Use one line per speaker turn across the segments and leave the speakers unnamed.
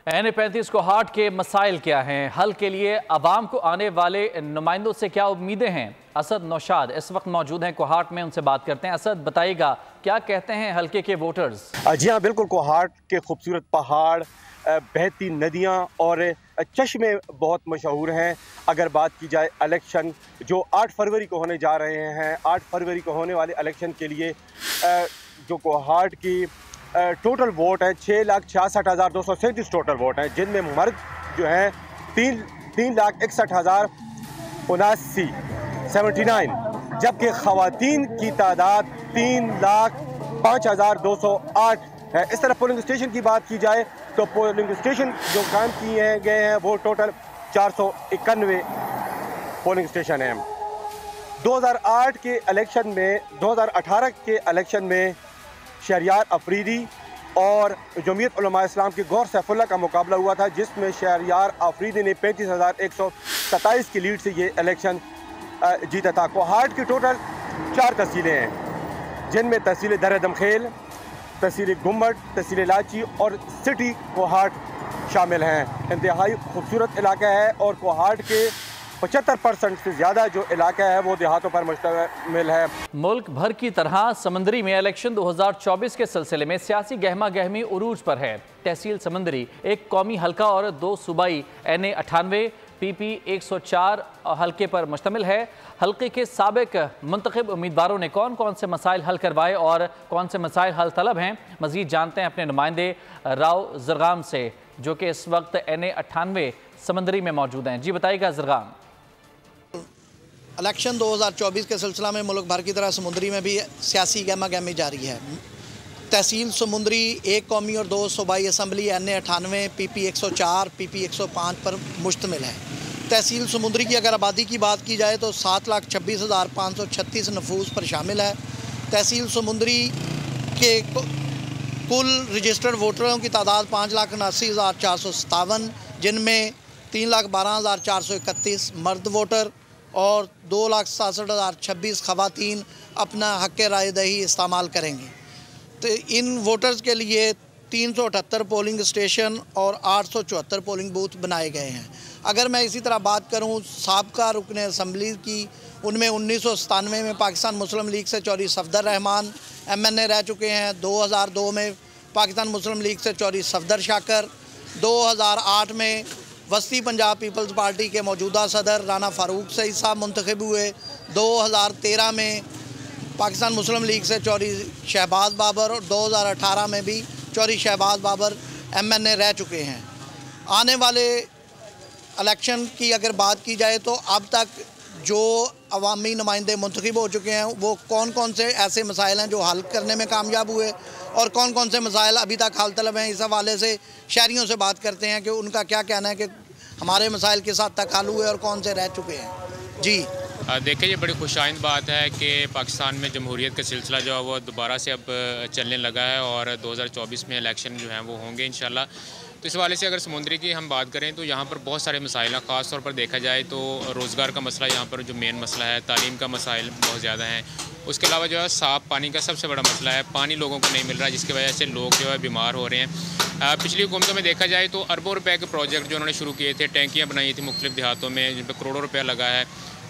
NA-35 Kohat के मसाइल क्या हैं? हल के लिए अवाम को आने वाले नुमाइंदों से क्या उम्मीदें हैं? असद नौशाद इस वक्त मौजूद हैं कोहाट में, उनसे बात करते हैं। असद, बताइएगा क्या कहते हैं हल्के के वोटर्स?
जी हाँ, बिल्कुल। कोहाट के खूबसूरत पहाड़, बहती नदियाँ और चश्मे बहुत मशहूर हैं। अगर बात की जाए इलेक्शन जो 8 फरवरी को होने जा रहे हैं, 8 फरवरी को होने वाले इलेक्शन के लिए जो कोहाट की टोटल वोट है 6,66,237 टोटल वोट हैं, जिनमें मर्द जो हैं 3,79,79, जबकि ख़वातीन की तादाद 3,05,208 है। इस तरह पोलिंग स्टेशन की बात की जाए तो पोलिंग स्टेशन जो काम किए गए हैं वो टोटल 491 पोलिंग स्टेशन हैं। 2008 के इलेक्शन में 2018 के इलेक्शन में शहरियार अफरीदी और जमीयत उलमा इस्लाम के गौर सैफुल्लाह का मुकाबला हुआ था, जिसमें शहरियार अफरीदी ने 35,127 की लीड से ये इलेक्शन जीता था। कोहाट की टोटल 4 तहसीलें हैं, जिनमें तहसील दर दमखेल, तहसील गुम्मट, तहसील लाची और सिटी कोहाट शामिल हैं। इंतहाई खूबसूरत इलाका है और कोहाट के 75% से ज़्यादा जो इलाका है वो देहातों पर मुश्तमिल है।
मुल्क भर की तरह समंदरी में इलेक्शन 2024 के सिलसिले में सियासी गहमा गहमी उरूज पर है। तहसील समंदरी एक कौमी हल्का और 2 सूबाई NA-98 PP 104 हल्के पर मुश्तमिल है। हल्के के साबिक मुंतखब उम्मीदवारों ने कौन कौन से मसाइल हल करवाए और कौन से मसाइल हल तलब हैं, मजीद जानते हैं अपने नुमाइंदे राव ज़रगाम से, जो कि इस वक्त NA-98 समंदरी में मौजूद हैं। जी बताइएगा ज़रगाम।
इलेक्शन 2024 के सिलसिला में मुल्क भर की तरह समुंदरी में भी सियासी गहमा गहमी जारी है। तहसील समुंदरी एक कौमी और 2 सूबाई असम्बली NA-98 PP 104 PP 105 पर मुश्तमिल है। तहसील समुंदरी की अगर आबादी की बात की जाए तो 7,26,536 नफूस पर शामिल है। तहसील समुंदरी के कुल रजिस्टर्ड वोटरों की तादाद 5,79,457, जिनमें 3,12,431 मर्द वोटर और 2,67,026 ख़वातीन अपना हक़ राय दही इस्तेमाल करेंगे। तो इन वोटर्स के लिए 378 पोलिंग स्टेशन और 874 पोलिंग बूथ बनाए गए हैं। अगर मैं इसी तरह बात करूं साबका रुकन असम्बली की, उनमें 1997 में पाकिस्तान मुस्लिम लीग से चौधरी सफदर रहमान MNA रह चुके हैं। 2002 में पाकिस्तान मुस्लिम लीग से चौधरी सफदर शाकर, 2008 में वस्ती पंजाब पीपल्स पार्टी के मौजूदा सदर राना फ़ारूक सईद साहब मुंतखब हुए। 2013 में पाकिस्तान मुस्लिम लीग से चौधरी शहबाज बाबर और 2018 में भी चौधरी शहबाज बाबर MNA रह चुके हैं। आने वाले इलेक्शन की अगर बात की जाए तो अब तक जो अवामी नुमाइंदे मुंतखब हो चुके हैं वो कौन कौन से ऐसे मसाइल हैं जो हल करने में कामयाब हुए और कौन कौन से मसाइल अभी तक हल तलब हैं, इस हवाले से शहरियों से बात करते हैं कि उनका क्या कहना है कि हमारे मसाइल के साथ तक हल हुए और कौन से रह चुके हैं। जी
देखिए, ये बड़ी खुशाइंद बात है कि पाकिस्तान में जमहूरियत का सिलसिला जो है वो दोबारा से अब चलने लगा है और 2024 में इलेक्शन जो हैं वो होंगे इंशाल्लाह। तो इस वाले से अगर समुंदरी की हम बात करें तो यहाँ पर बहुत सारे मसाइल हैं। ख़ास तौर पर देखा जाए तो रोज़गार का मसला यहाँ पर जो मेन मसला है, तालीम का मसाइल बहुत ज़्यादा हैं। उसके अलावा जो है साफ़ पानी का सबसे बड़ा मसला है। पानी लोगों को नहीं मिल रहा, जिसकी वजह से लोग जो है बीमार हो रहे हैं। पिछली हुकूमतों में देखा जाए तो अरबों रुपए के प्रोजेक्ट जो उन्होंने शुरू किए थे, टैंकियाँ बनाई थी मुख्तलिफ देहातों में, जिन पर करोड़ों रुपया लगा है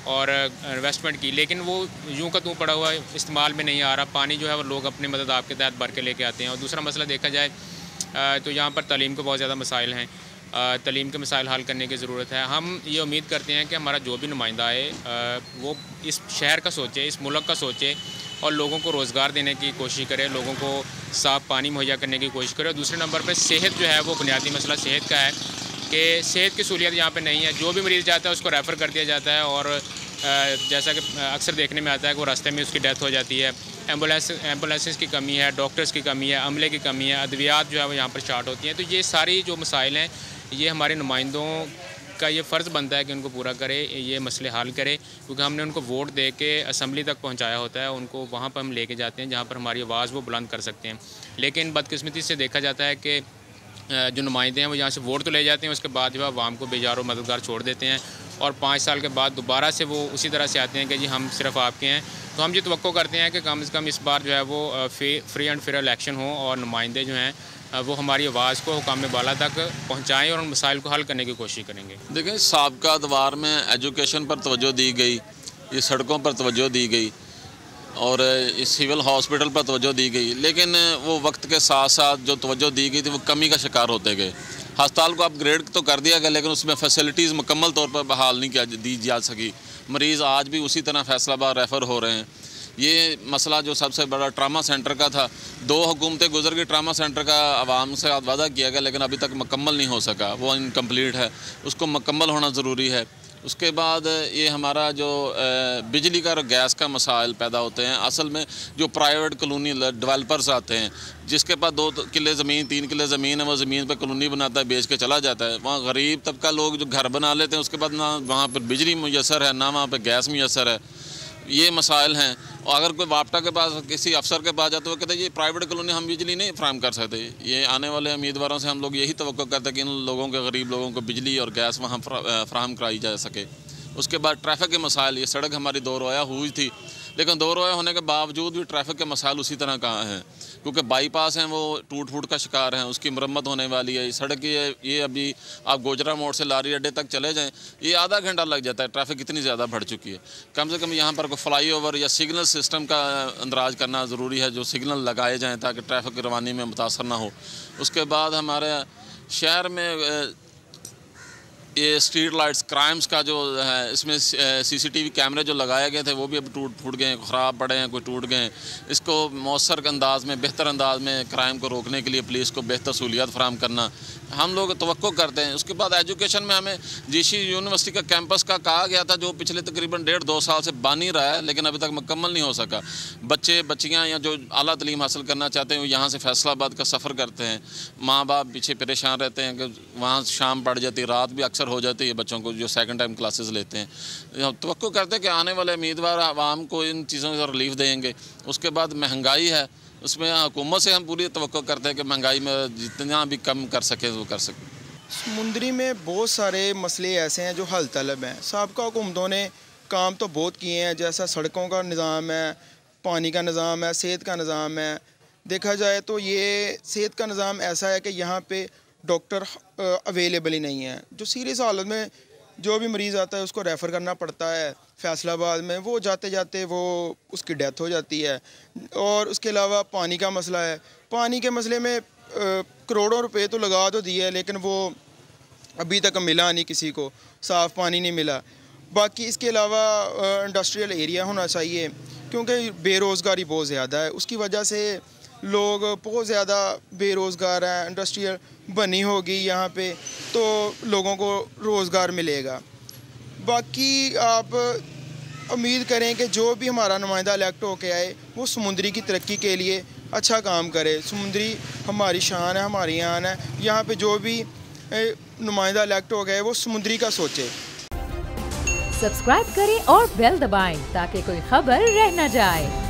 और इन्वेस्टमेंट की, लेकिन वो यूँ का तूँ पड़ा हुआ इस्तेमाल में नहीं आ रहा। पानी जो है वो लोग अपने मदद आपके तहत भर के लेके आते हैं। और दूसरा मसला देखा जाए तो यहाँ पर तालीम के बहुत ज़्यादा मसाइल हैं। तालीम के मसाइल हल करने की ज़रूरत है। हम ये उम्मीद करते हैं कि हमारा जो भी नुमाइंदा आए वो इस शहर का सोचे, इस मुल्क का सोचे और लोगों को रोज़गार देने की कोशिश करे, लोगों को साफ़ पानी मुहैया करने की कोशिश करे। और दूसरे नंबर पर सेहत जो है वो बुनियादी मसला सेहत का है कि सेहत की सहूलियत यहाँ पे नहीं है। जो भी मरीज़ जाता है उसको रेफ़र कर दिया जाता है और जैसा कि अक्सर देखने में आता है कि वो रास्ते में उसकी डेथ हो जाती है। एम्बुलेंसेस की कमी है, डॉक्टर्स की कमी है, अमले की कमी है, अद्वियात जो है वो यहाँ पर स्टार्ट होती हैं। तो ये सारी जो मसाइल हैं ये हमारे नुमाइंदों का ये फ़र्ज़ बनता है कि उनको पूरा करे, ये मसले हल करे, क्योंकि हमने उनको वोट दे के असम्बली तक पहुँचाया होता है। उनको वहाँ पर हम लेके जाते हैं जहाँ पर हमारी आवाज़ वो बुलंद कर सकते हैं। लेकिन बदकिस्मती से देखा जाता है कि जो नुमाइंदे हैं वो यहाँ से वोट तो ले जाते हैं, उसके बाद जो है आवाम को बेजार और मददगार छोड़ देते हैं और 5 साल के बाद दोबारा से वो उसी तरह से आते हैं कि जी हम सिर्फ आपके हैं। तो हम ये तवक्को करते हैं कि कम से कम इस बार जो है वो फ्री एंड फेयर इलेक्शन हो और नुमाइंदे जो हैं वो हमारी आवाज़ को हुकाम बाला तक पहुँचाएँ और उन मसाइल को हल करने की कोशिश करेंगे।
देखें, साबका दवार में एजुकेशन पर तवज्जो दी गई, ये सड़कों पर तवज्जो दी गई और इस सिविल हॉस्पिटल पर तवज्जो दी गई, लेकिन वो वक्त के साथ साथ जो तवज्जो दी गई थी वो कमी का शिकार होते गए। अस्पताल को अपग्रेड तो कर दिया गया, लेकिन उसमें फैसिलिटीज़ मुकम्मल तौर पर बहाल नहीं दी जा सकी। मरीज़ आज भी उसी तरह फैसलाबाद रेफ़र हो रहे हैं। ये मसला जो सबसे बड़ा ट्रामा सेंटर का था, 2 हुकूमतें गुजर गई, ट्रामा सेंटर का आवाम से वादा किया गया, लेकिन अभी तक मुकम्मल नहीं हो सका, वो इनकम्प्लीट है, उसको मुकम्मल होना ज़रूरी है। उसके बाद ये हमारा जो बिजली का और गैस का मसाइल पैदा होते हैं। असल में जो प्राइवेट कॉलोनी डेवलपर्स आते हैं, जिसके पास 2 किले ज़मीन 3 किले ज़मीन है, वो ज़मीन पे कॉलोनी बनाता है, बेच के चला जाता है। वहाँ गरीब तबका लोग जो घर बना लेते हैं, उसके बाद ना वहाँ पर बिजली मुयसर है, ना वहाँ पर गैस मुयसर है। ये मसाइल हैं। और अगर कोई वापटा के पास किसी अफसर के पास जाते हुए कहते हैं ये प्राइवेट कॉलोनी हम बिजली नहीं फ्राहम कर सकते। ये आने वाले उम्मीदवारों से हम लोग यही तवक्को करते हैं कि इन लोगों के, गरीब लोगों को बिजली और गैस वहाँ फ्राहम कराई जा सके। उसके बाद ट्रैफिक के मसाइल, ये सड़क हमारी 2 रोया हुई थी, लेकिन 2 रोया होने के बावजूद भी ट्रैफिक के मसाइल उसी तरह कहाँ हैं, क्योंकि बाईपास हैं वो टूट फूट का शिकार हैं, उसकी मरम्मत होने वाली है। सड़क ये अभी आप गोजरा मोड़ से लारी अड्डे तक चले जाएं, ये आधा घंटा लग जाता है, ट्रैफिक इतनी ज़्यादा बढ़ चुकी है। कम से कम यहाँ पर कोई फ्लाई ओवर या सिग्नल सिस्टम का अंदराज करना ज़रूरी है, जो सिग्नल लगाए जाएँ ताकि ट्रैफिक की रवानी में मुतासर ना हो। उसके बाद हमारे शहर में ये स्ट्रीट लाइट्स क्राइम्स का जो है, इसमें CCTV कैमरे जो लगाए गए थे वो भी अब टूट फूट गए, ख़राब पड़े हैं, कोई टूट गए। इसको मौसर अंदाज में, बेहतर अंदाज में क्राइम को रोकने के लिए पुलिस को बेहतर सहूलियत फराहम करना हम लोग तवक्को करते हैं। उसके बाद एजुकेशन में हमें GC यूनिवर्सिटी का कैंपस का कहा गया था, जो पिछले तकरीबन 1.5-2 साल से बन ही रहा है, लेकिन अभी तक मुकम्मल नहीं हो सका। बच्चे बच्चियाँ या जो आला तलीम हासिल करना चाहते हैं वो यहाँ से फैसलाबाद का सफ़र करते हैं। माँ बाप पीछे परेशान रहते हैं कि वहाँ शाम पड़ जाती है, रात भी अक्सर हो जाती है बच्चों को जो सेकंड टाइम क्लासेस लेते हैं। तवक्को करते हैं कि आने वाले उम्मीदवार आवाम को इन चीज़ों से रिलीफ देंगे। उसके बाद महंगाई है, उसमें हुकूमत से हम पूरी तवक्को करते हैं कि महंगाई में जितना भी कम कर सके वो कर सकें।
समुंदरी में बहुत सारे मसले ऐसे हैं जो हल तलब हैं। साबका हुकूमतों ने काम तो बहुत किए हैं, जैसा सड़कों का निज़ाम है, पानी का निज़ाम है, सेहत का निज़ाम है। देखा जाए तो ये सेहत का निज़ाम ऐसा है कि यहाँ पे डॉक्टर अवेलेबल ही नहीं है। जो सीरियस हालत में जो भी मरीज़ आता है उसको रेफ़र करना पड़ता है फैसलाबाद में, वो जाते जाते वो उसकी डेथ हो जाती है। और उसके अलावा पानी का मसला है। पानी के मसले में करोड़ों रुपए तो लगा तो दिए, लेकिन वो अभी तक मिला नहीं, किसी को साफ़ पानी नहीं मिला। बाकी इसके अलावा इंडस्ट्रियल एरिया होना चाहिए, क्योंकि बेरोज़गारी बहुत ज़्यादा है, उसकी वजह से लोग बहुत ज़्यादा बेरोज़गार हैं। इंडस्ट्रियल बनी होगी यहाँ पे तो लोगों को रोज़गार मिलेगा। बाकी आप उम्मीद करें कि जो भी हमारा नुमाइंदा इलेक्ट होके आए वो समुंदरी की तरक्की के लिए अच्छा काम करे। समुंदरी हमारी शान है, हमारी आन है। यहाँ पे जो भी नुमाइंदा इलेक्ट हो गए वो समुंदरी का सोचे।
सब्सक्राइब करें और बेल दबाएं ताकि कोई खबर रह न जाए।